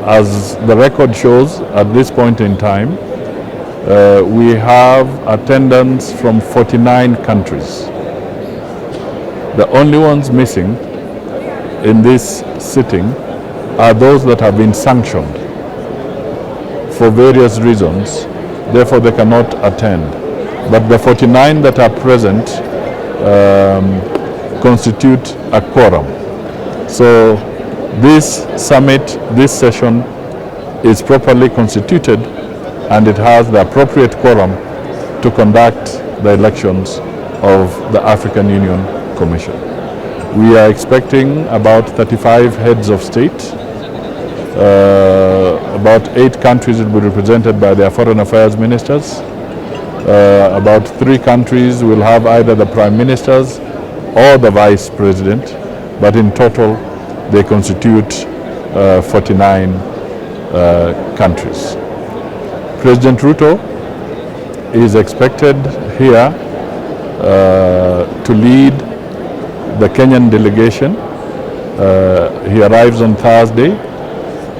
As the record shows, at this point in time, we have attendance from 49 countries. The only ones missing in this sitting are those that have been sanctioned for various reasons, therefore they cannot attend. But the 49 that are present constitute a quorum. So this summit, this session is properly constituted and it has the appropriate quorum to conduct the elections of the African Union Commission. We are expecting about 35 heads of state. About 8 countries will be represented by their foreign affairs ministers. About 3 countries will have either the prime ministers or the vice president, but in total they constitute 49 countries. President Ruto is expected here to lead the Kenyan delegation. He arrives on Thursday.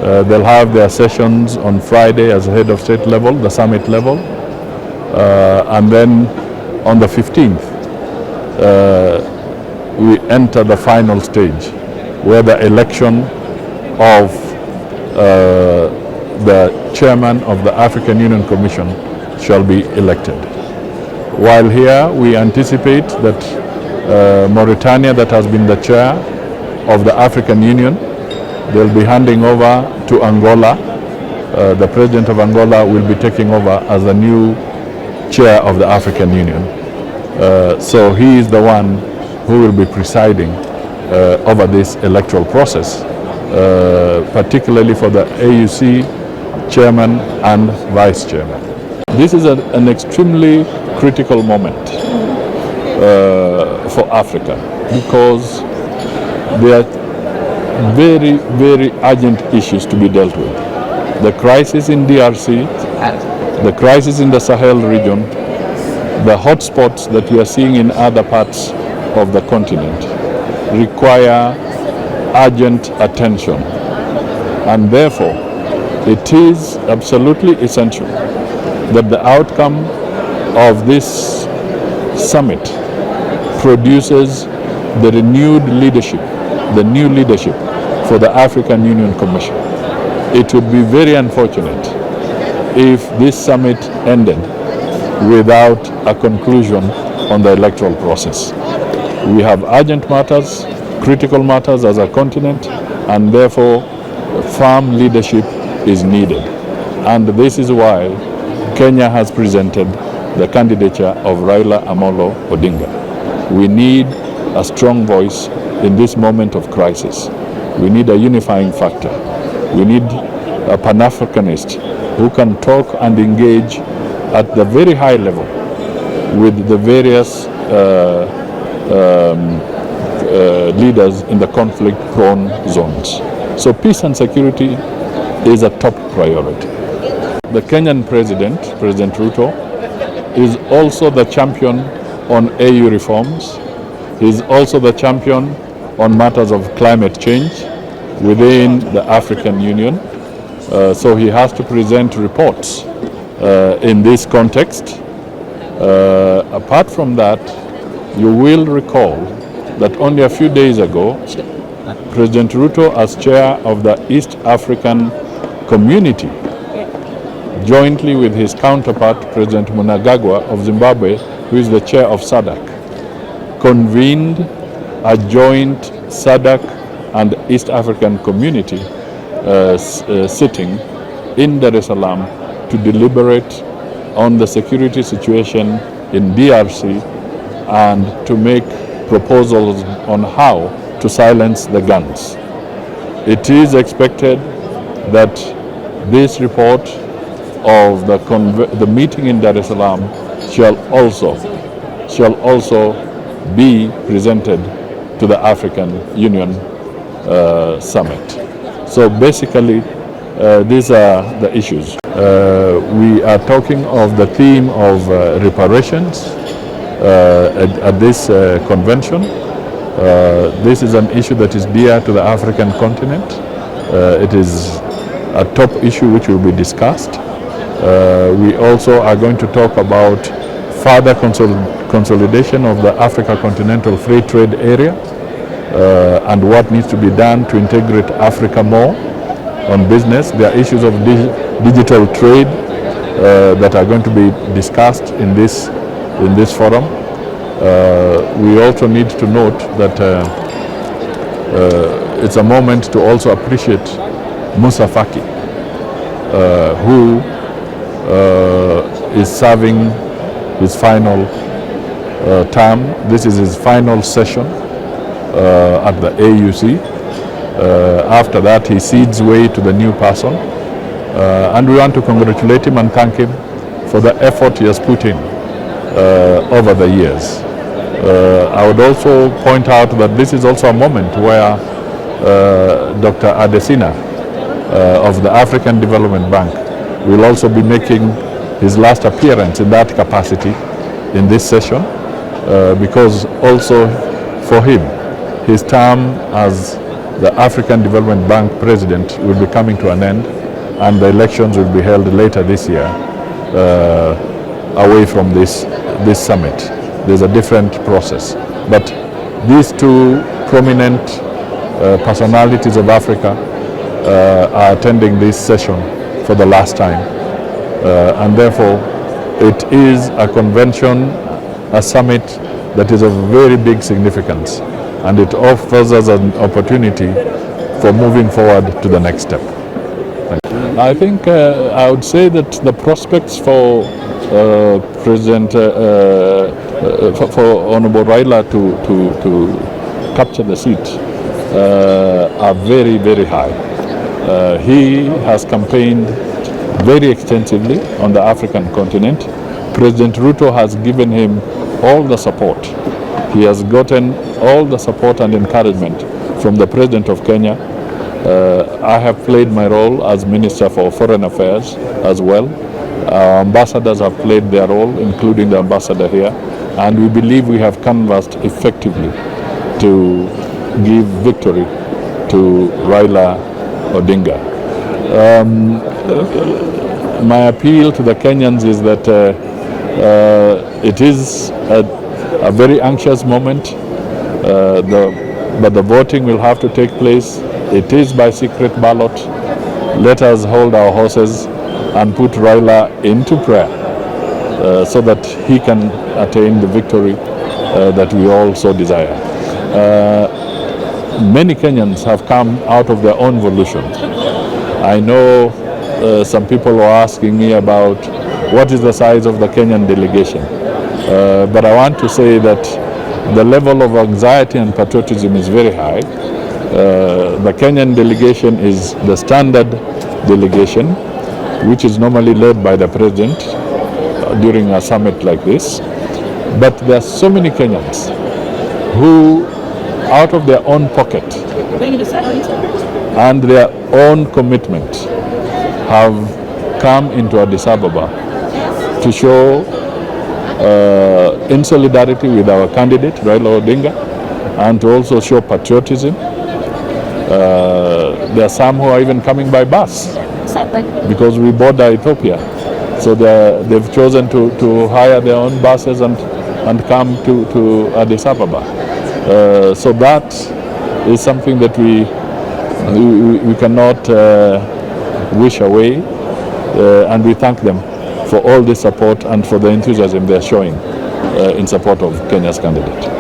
They'll have their sessions on Friday as head of state level, the summit level. And then on the 15th, we enter the final stage where the election of the chairman of the African Union Commission shall be elected. While here, we anticipate that Mauritania, that has been the chair of the African Union, they'll be handing over to Angola. The president of Angola will be taking over as the new chair of the African Union. So he is the one who will be presiding over this electoral process, particularly for the AUC chairman and vice chairman. This is an extremely critical moment for Africa because there are very, very urgent issues to be dealt with. The crisis in DRC, the crisis in the Sahel region, the hotspots that we are seeing in other parts of the continent require urgent attention. And therefore, it is absolutely essential that the outcome of this summit produces the renewed leadership, the new leadership for the African Union Commission. It would be very unfortunate if this summit ended without a conclusion on the electoral process. We have urgent matters, critical matters as a continent, and therefore firm leadership is needed. And this is why Kenya has presented the candidature of Raila Odinga. We need a strong voice in this moment of crisis. We need a unifying factor. We need a Pan-Africanist who can talk and engage at the very high level with the various leaders in the conflict-prone zones. So peace and security is a top priority. The Kenyan president, President Ruto, is also the champion on AU reforms. He is also the champion on matters of climate change within the African Union. So he has to present reports in this context. Apart from that, you will recall that only a few days ago, President Ruto, as chair of the East African Community, jointly with his counterpart, President Mnangagwa of Zimbabwe, who is the chair of SADC, convened a joint SADC and East African Community sitting in Dar es Salaam to deliberate on the security situation in DRC and to make proposals on how to silence the guns. It is expected that this report of the meeting in Dar es Salaam shall also be presented to the African Union Summit. So basically, these are the issues. We are talking of the theme of reparations at this convention. This is an issue that is dear to the African continent. It is a top issue which will be discussed. We also are going to talk about further consolidation of the Africa Continental Free Trade Area and what needs to be done to integrate Africa more on business. There are issues of digital trade that are going to be discussed in this forum. We also need to note that it's a moment to also appreciate Musa Faki, who is serving his final term. This is his final session at the AUC. After that, he cedes way to the new person. And we want to congratulate him and thank him for the effort he has put in over the years. I would also point out that this is also a moment where Dr. Adesina of the African Development Bank will also be making his last appearance in that capacity in this session, because also for him, his term as the African Development Bank president will be coming to an end, and the elections will be held later this year away from this summit. There's a different process. But these two prominent personalities of Africa are attending this session for the last time. And therefore, it is a convention, a summit that is of very big significance. And it offers us an opportunity for moving forward to the next step. I think I would say that the prospects for President for Honorable Raila to capture the seat are very, very high. He has campaigned very extensively on the African continent. President Ruto has given him all the support. He has gotten all the support and encouragement from the President of Kenya. I have played my role as Minister for Foreign Affairs as well. Our ambassadors have played their role, including the ambassador here, and we believe we have canvassed effectively to give victory to Raila Odinga. My appeal to the Kenyans is that it is a very anxious moment, but the voting will have to take place. It is by secret ballot. Let us hold our horses and put Raila into prayer so that he can attain the victory that we all so desire. Many Kenyans have come out of their own volition. I know some people are asking me about what is the size of the Kenyan delegation. But I want to say that the level of anxiety and patriotism is very high. The Kenyan delegation is the standard delegation, which is normally led by the president during a summit like this. But there are so many Kenyans who, out of their own pocket and their own commitment, have come into Addis Ababa to show in solidarity with our candidate, Raila Odinga, and to also show patriotism. There are some who are even coming by bus because we border Ethiopia. So they've chosen to hire their own buses and come to Addis Ababa. So that is something that we cannot wish away, and we thank them for all the support and for the enthusiasm they're showing in support of Kenya's candidate.